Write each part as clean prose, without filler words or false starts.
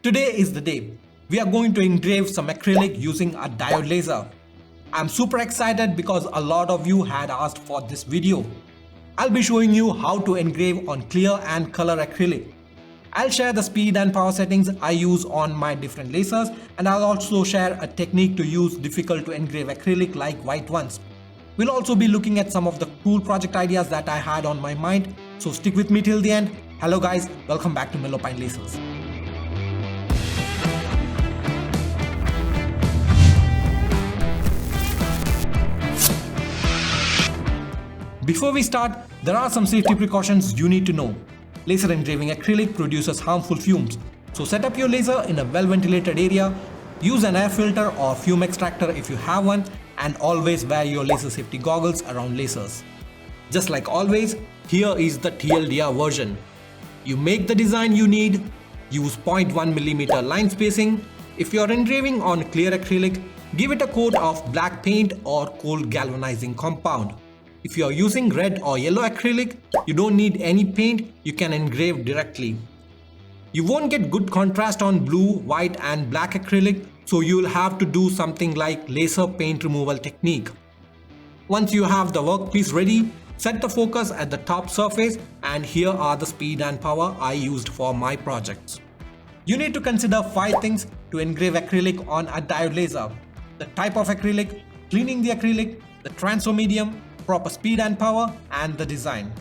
Today is the day. We are going to engrave some acrylic using a diode laser. I'm super excited because a lot of you had asked for this video. I'll be showing you how to engrave on clear and color acrylic. I'll share the speed and power settings I use on my different lasers, and I'll also share a technique to use difficult to engrave acrylic like white ones. We'll also be looking at some of the cool project ideas that I had on my mind, so stick with me till the end. Hello guys, welcome back to Mellowpine Lasers. Before we start, there are some safety precautions you need to know. Laser engraving acrylic produces harmful fumes, so set up your laser in a well-ventilated area, use an air filter or fume extractor if you have one, and always wear your laser safety goggles around lasers. Just like always, here is the TLDR version. You make the design you need, use 0.1mm line spacing. If you are engraving on clear acrylic, give it a coat of black paint or cold galvanizing compound. If you are using red or yellow acrylic, you don't need any paint, you can engrave directly. You won't get good contrast on blue, white and black acrylic, so you'll have to do something like laser paint removal technique. Once you have the workpiece ready, set the focus at the top surface, and here are the speed and power I used for my projects. You need to consider 5 things to engrave acrylic on a diode laser: the type of acrylic, cleaning the acrylic, the transfer medium, proper speed and power, and the design.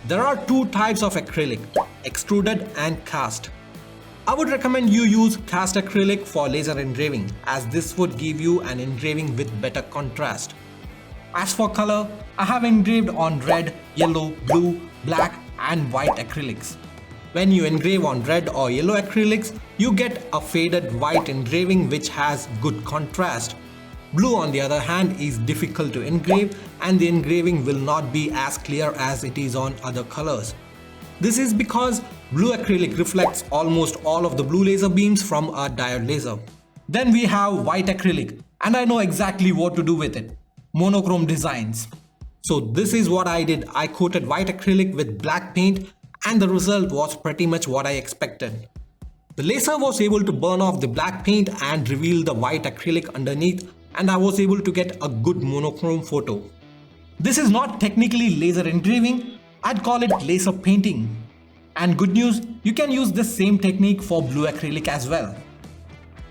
There are 2 types of acrylic, extruded and cast. I would recommend you use cast acrylic for laser engraving, as this would give you an engraving with better contrast. As for color, I have engraved on red, yellow, blue, black and white acrylics. When you engrave on red or yellow acrylics, you get a faded white engraving which has good contrast. Blue on the other hand is difficult to engrave, and the engraving will not be as clear as it is on other colors. This is because blue acrylic reflects almost all of the blue laser beams from a diode laser. Then we have white acrylic, and I know exactly what to do with it: monochrome designs. So this is what I did. I coated white acrylic with black paint, and the result was pretty much what I expected. The laser was able to burn off the black paint and reveal the white acrylic underneath, and I was able to get a good monochrome photo. This is not technically laser engraving, I'd call it laser painting. And good news, you can use this same technique for blue acrylic as well.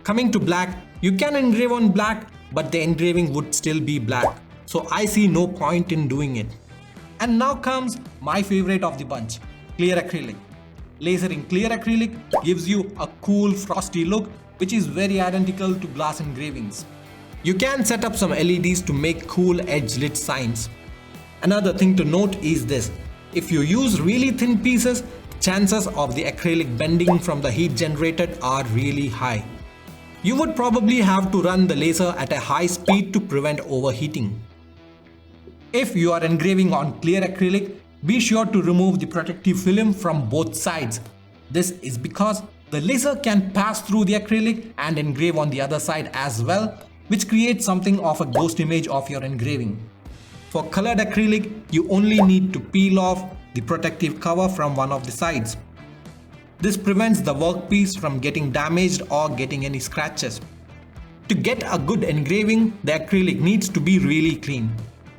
Coming to black, you can engrave on black, but the engraving would still be black, so I see no point in doing it. And now comes my favorite of the bunch, clear acrylic. Lasering clear acrylic gives you a cool frosty look, which is very identical to glass engravings. You can set up some LEDs to make cool edge lit signs. Another thing to note is this: if you use really thin pieces, chances of the acrylic bending from the heat generated are really high. You would probably have to run the laser at a high speed to prevent overheating. If you are engraving on clear acrylic, be sure to remove the protective film from both sides. This is because the laser can pass through the acrylic and engrave on the other side as well, which creates something of a ghost image of your engraving. For colored acrylic, you only need to peel off the protective cover from one of the sides. This prevents the workpiece from getting damaged or getting any scratches. To get a good engraving, the acrylic needs to be really clean.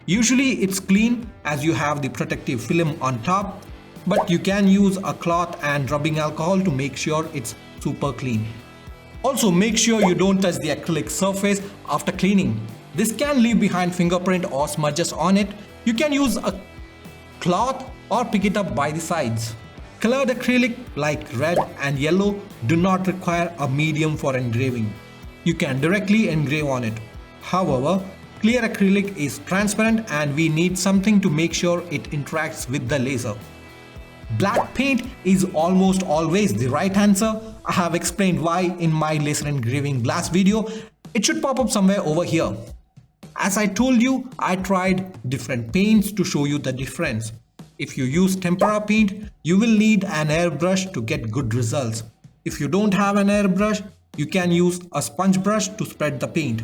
Usually it's clean as you have the protective film on top, but you can use a cloth and rubbing alcohol to make sure it's super clean. Also, make sure you don't touch the acrylic surface after cleaning. This can leave behind fingerprint or smudges on it. You can use a cloth or pick it up by the sides. Colored acrylic like red and yellow do not require a medium for engraving. You can directly engrave on it. However, clear acrylic is transparent and we need something to make sure it interacts with the laser. Black paint is almost always the right answer. I have explained why in my laser engraving glass video. It should pop up somewhere over here. As I told you, I tried different paints to show you the difference. If you use tempera paint, you will need an airbrush to get good results. If you don't have an airbrush, you can use a sponge brush to spread the paint.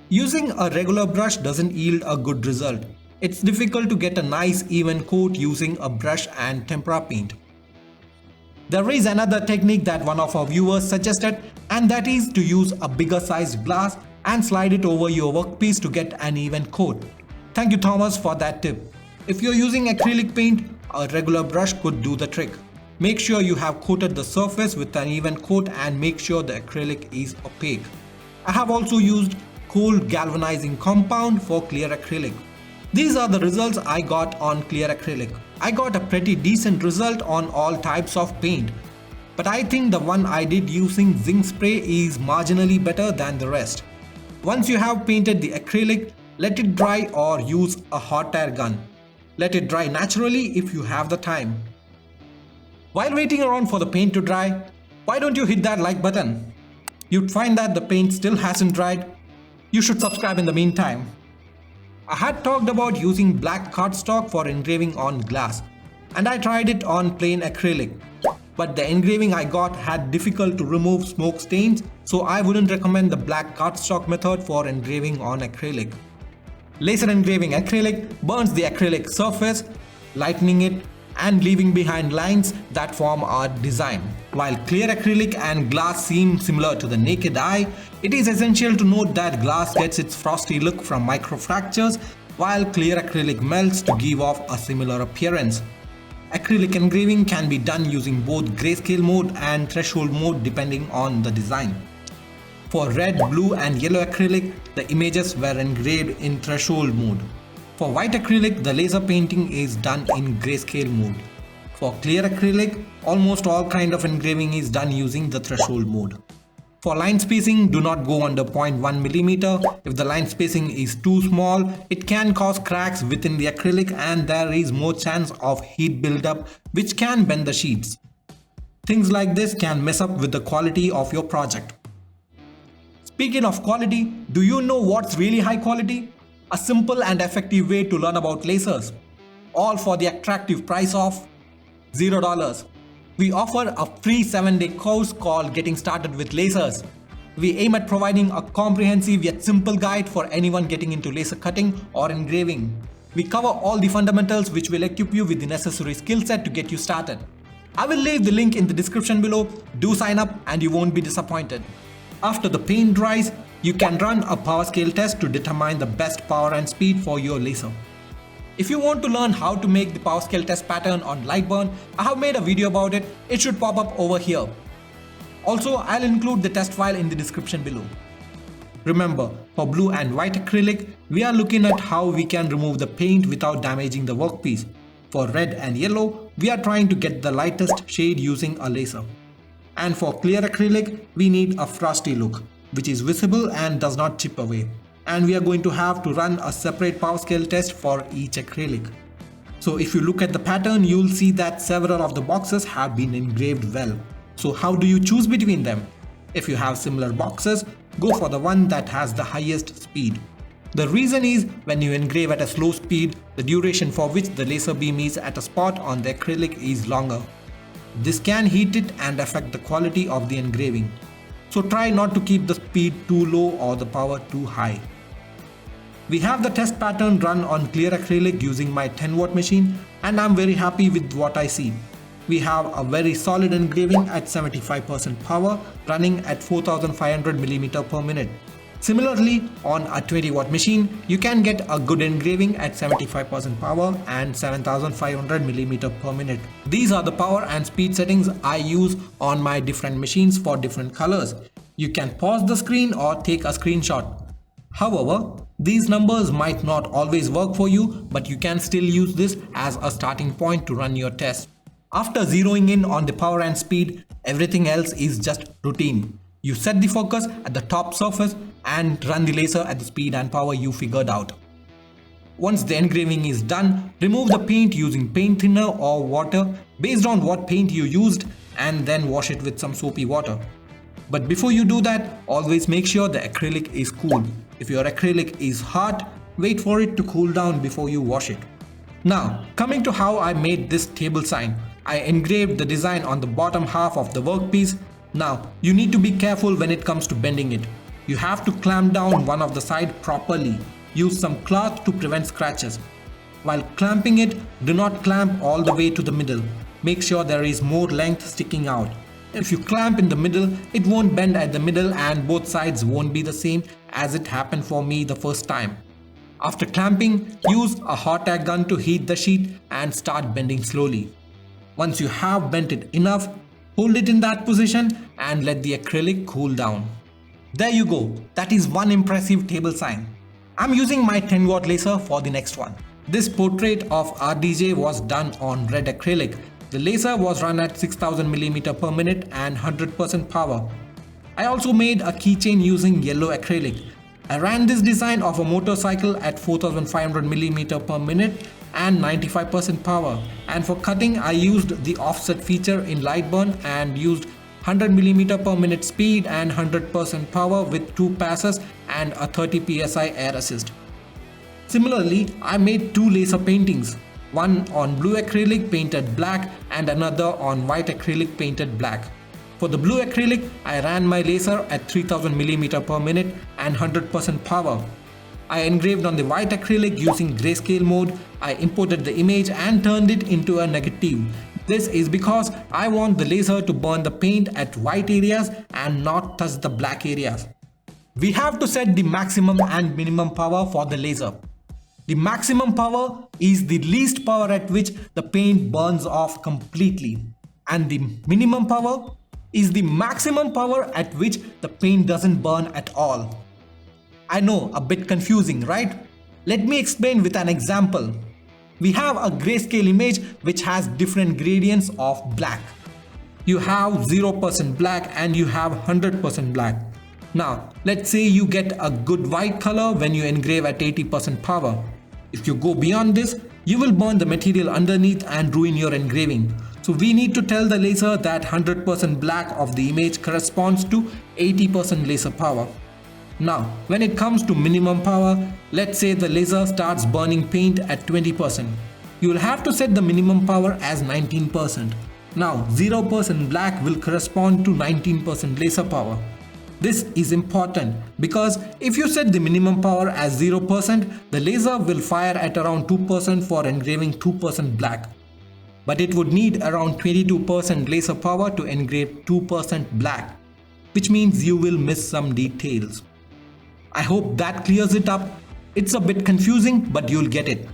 Using a regular brush doesn't yield a good result. It's difficult to get a nice even coat using a brush and tempera paint. There is another technique that one of our viewers suggested, and that is to use a bigger sized glass and slide it over your workpiece to get an even coat. Thank you, Thomas, for that tip. If you're using acrylic paint, a regular brush could do the trick. Make sure you have coated the surface with an even coat and make sure the acrylic is opaque. I have also used cold galvanizing compound for clear acrylic. These are the results I got on clear acrylic. I got a pretty decent result on all types of paint, but I think the one I did using zinc spray is marginally better than the rest. Once you have painted the acrylic, let it dry or use a hot air gun. Let it dry naturally if you have the time. While waiting around for the paint to dry, why don't you hit that like button? You'd find that the paint still hasn't dried. You should subscribe in the meantime. I had talked about using black cardstock for engraving on glass, and I tried it on plain acrylic. But the engraving I got had difficult to remove smoke stains, so I wouldn't recommend the black cardstock method for engraving on acrylic. Laser engraving acrylic burns the acrylic surface, lightening it and leaving behind lines that form our design. While clear acrylic and glass seem similar to the naked eye, it is essential to note that glass gets its frosty look from microfractures, while clear acrylic melts to give off a similar appearance. Acrylic engraving can be done using both grayscale mode and threshold mode depending on the design. For red, blue and yellow acrylic, the images were engraved in threshold mode. For white acrylic, the laser painting is done in grayscale mode. For clear acrylic, almost all kind of engraving is done using the threshold mode. For line spacing, do not go under 0.1 mm. If the line spacing is too small, it can cause cracks within the acrylic and there is more chance of heat buildup which can bend the sheets. Things like this can mess up with the quality of your project. Speaking of quality, do you know what's really high quality? A simple and effective way to learn about lasers. All for the attractive price of $0. We offer a free 7-day course called Getting Started with Lasers. We aim at providing a comprehensive yet simple guide for anyone getting into laser cutting or engraving. We cover all the fundamentals which will equip you with the necessary skill set to get you started. I will leave the link in the description below. Do sign up and you won't be disappointed. After the paint dries, you can run a power scale test to determine the best power and speed for your laser. If you want to learn how to make the power scale test pattern on Lightburn, I have made a video about it. It should pop up over here. Also, I'll include the test file in the description below. Remember, for blue and white acrylic, we are looking at how we can remove the paint without damaging the workpiece. For red and yellow, we are trying to get the lightest shade using a laser. And for clear acrylic, we need a frosty look, which is visible and does not chip away. And we are going to have to run a separate power scale test for each acrylic. So if you look at the pattern, you'll see that several of the boxes have been engraved well. So how do you choose between them? If you have similar boxes, go for the one that has the highest speed. The reason is when you engrave at a slow speed, the duration for which the laser beam is at a spot on the acrylic is longer. This can heat it and affect the quality of the engraving. So try not to keep the speed too low or the power too high. We have the test pattern run on clear acrylic using my 10-watt machine and I'm very happy with what I see. We have a very solid engraving at 75% power running at 4500 mm per minute. Similarly, on a 20-watt machine, you can get a good engraving at 75% power and 7500 mm per minute. These are the power and speed settings I use on my different machines for different colors. You can pause the screen or take a screenshot. However, these numbers might not always work for you, but you can still use this as a starting point to run your test. After zeroing in on the power and speed, everything else is just routine. You set the focus at the top surface and run the laser at the speed and power you figured out. Once the engraving is done, remove the paint using paint thinner or water based on what paint you used and then wash it with some soapy water. But before you do that, always make sure the acrylic is cool. If your acrylic is hot, wait for it to cool down before you wash it. Now, coming to how I made this table sign. I engraved the design on the bottom half of the workpiece. Now, you need to be careful when it comes to bending it. You have to clamp down one of the side properly. Use some cloth to prevent scratches. While clamping it, do not clamp all the way to the middle. make sure there is more length sticking out. If you clamp in the middle, it won't bend at the middle and both sides won't be the same as it happened for me the first time. After clamping, use a hot air gun to heat the sheet and start bending slowly. Once you have bent it enough, hold it in that position and let the acrylic cool down. There you go, that is one impressive table sign. I'm using my 10-watt laser for the next one. This portrait of RDJ was done on red acrylic. The laser was run at 6000 mm per minute and 100% power. I also made a keychain using yellow acrylic. I ran this design of a motorcycle at 4500 mm per minute and 95% power. And for cutting, I used the offset feature in Lightburn and used 100 mm per minute speed and 100% power with 2 passes and a 30 psi air assist. Similarly, I made 2 laser paintings, one on blue acrylic painted black and another on white acrylic painted black. For the blue acrylic, I ran my laser at 3000 mm per minute and 100% power. I engraved on the white acrylic using grayscale mode. I imported the image and turned it into a negative. This is because I want the laser to burn the paint at white areas and not touch the black areas. We have to set the maximum and minimum power for the laser. The maximum power is the least power at which the paint burns off completely, and the minimum power is the maximum power at which the paint doesn't burn at all. I know, a bit confusing, right? Let me explain with an example. We have a grayscale image which has different gradients of black. You have 0% black and you have 100% black. Now, let's say you get a good white color when you engrave at 80% power. If you go beyond this, you will burn the material underneath and ruin your engraving. So we need to tell the laser that 100% black of the image corresponds to 80% laser power. Now, when it comes to minimum power, let's say the laser starts burning paint at 20%. You will have to set the minimum power as 19%. Now, 0% black will correspond to 19% laser power. This is important because if you set the minimum power as 0%, the laser will fire at around 2% for engraving 2% black. But it would need around 22% laser power to engrave 2% black, which means you will miss some details. I hope that clears it up. It's a bit confusing, but you'll get it.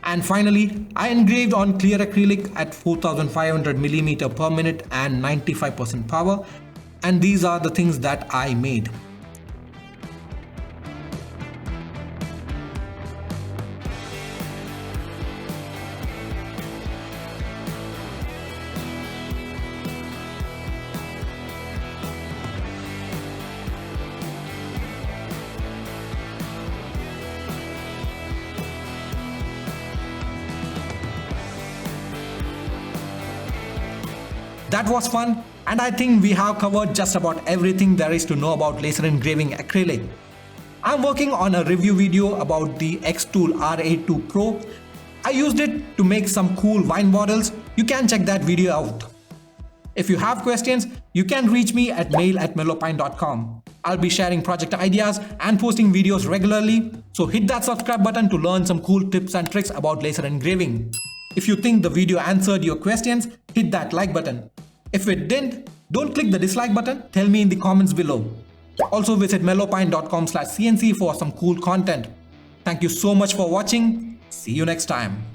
And finally, I engraved on clear acrylic at 4500 mm per minute and 95% power. And these are the things that I made. That was fun, and I think we have covered just about everything there is to know about laser engraving acrylic. I'm working on a review video about the X-Tool R82 Pro. I used it to make some cool wine bottles. You can check that video out. If you have questions, you can reach me at mail@mellowpine.com. I'll be sharing project ideas and posting videos regularly, so hit that subscribe button to learn some cool tips and tricks about laser engraving. If you think the video answered your questions, hit that like button. If it didn't, don't click the dislike button, tell me in the comments below. Also visit mellowpine.com/cnc for some cool content. Thank you so much for watching. See you next time.